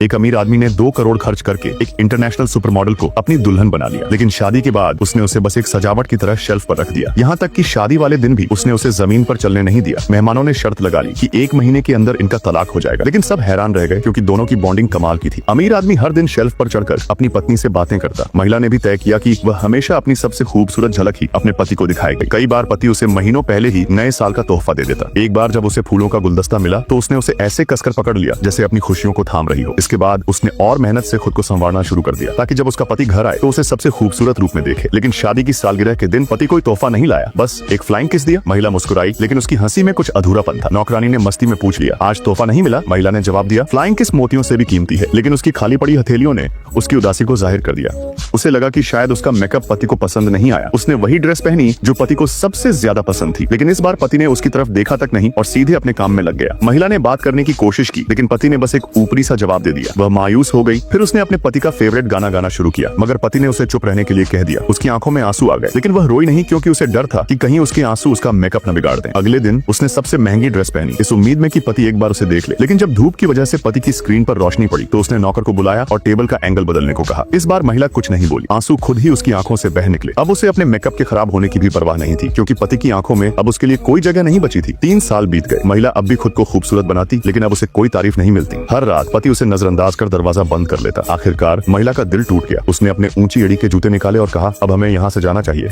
एक अमीर आदमी ने 2 करोड़ खर्च करके एक इंटरनेशनल सुपर मॉडल को अपनी दुल्हन बना लिया, लेकिन शादी के बाद उसने उसे बस एक सजावट की तरह शेल्फ पर रख दिया। यहाँ तक कि शादी वाले दिन भी उसने उसे जमीन पर चलने नहीं दिया। मेहमानों ने शर्त लगा ली कि 1 महीने के अंदर इनका तलाक हो जाएगा, लेकिन सब हैरान रह गए क्योंकि दोनों की बॉन्डिंग कमाल की थी। अमीर आदमी हर दिन शेल्फ पर चढ़कर अपनी पत्नी से बातें करता। महिला ने भी तय किया कि वह हमेशा अपनी सबसे खूबसूरत झलक ही अपने पति को दिखाएगी। कई बार पति उसे महीनों पहले ही नए साल का तोहफा दे देता। एक बार जब उसे फूलों का गुलदस्ता मिला तो उसने उसे ऐसे कसकर पकड़ लिया जैसे अपनी खुशियों को थाम रही हो। इसके बाद उसने और मेहनत से खुद को संवारना शुरू कर दिया ताकि जब उसका पति घर आए तो उसे सबसे खूबसूरत रूप में देखे। लेकिन शादी की सालगिरह के दिन पति कोई तोहफा नहीं लाया, बस एक फ्लाइंग किस दिया। महिला मुस्कुराई, लेकिन उसकी हंसी में कुछ अधूरापन था। नौकरानी ने मस्ती में पूछ लिया, आज तोहफा नहीं मिला? महिला ने जवाब दिया, फ्लाइंग किस मोतियों से भी कीमती है। लेकिन उसकी खाली पड़ी हथेलियों ने उसकी उदासी को जाहिर कर दिया। उसे लगा कि शायद उसका मेकअप पति को पसंद नहीं आया। उसने वही ड्रेस पहनी जो पति को सबसे ज्यादा पसंद थी, लेकिन इस बार पति ने उसकी तरफ देखा तक नहीं और सीधे अपने काम में लग गया। महिला ने बात करने की कोशिश की, लेकिन पति ने बस एक ऊपरी सा जवाब दे दिया। वह मायूस हो गई। फिर उसने अपने पति का फेवरेट गाना गाना शुरू किया, मगर पति ने उसे चुप रहने के लिए कह दिया। उसकी आंखों में आंसू आ गए, लेकिन वह रोई नहीं क्योंकि उसे डर था कि कहीं उसके आंसू उसका मेकअप न बिगाड़ दें। अगले दिन उसने सबसे महंगी ड्रेस पहनी, इस उम्मीद में कि पति एक बार उसे देख ले। लेकिन जब धूप की वजह से पति की स्क्रीन पर रोशनी पड़ी तो उसने नौकर को बुलाया और टेबल का एंगल बदलने को कहा। इस बार महिला कुछ नहीं बोली, आंसू खुद ही उसकी आंखों से बह निकले। अब उसे अपने मेकअप के खराब होने की भी परवाह नहीं थी, क्योंकि पति की आंखों में अब उसके लिए कोई जगह नहीं बची थी। 3 साल बीत गए। महिला अब भी खुद को खूबसूरत बनाती, लेकिन अब उसे कोई तारीफ नहीं मिलती। हर रात पति उसे नजरअंदाज कर दरवाजा बंद कर लेता। आखिरकार महिला का दिल टूट गया। उसने अपने ऊंची एड़ी के जूते निकाले और कहा, अब हमें यहाँ से जाना चाहिए।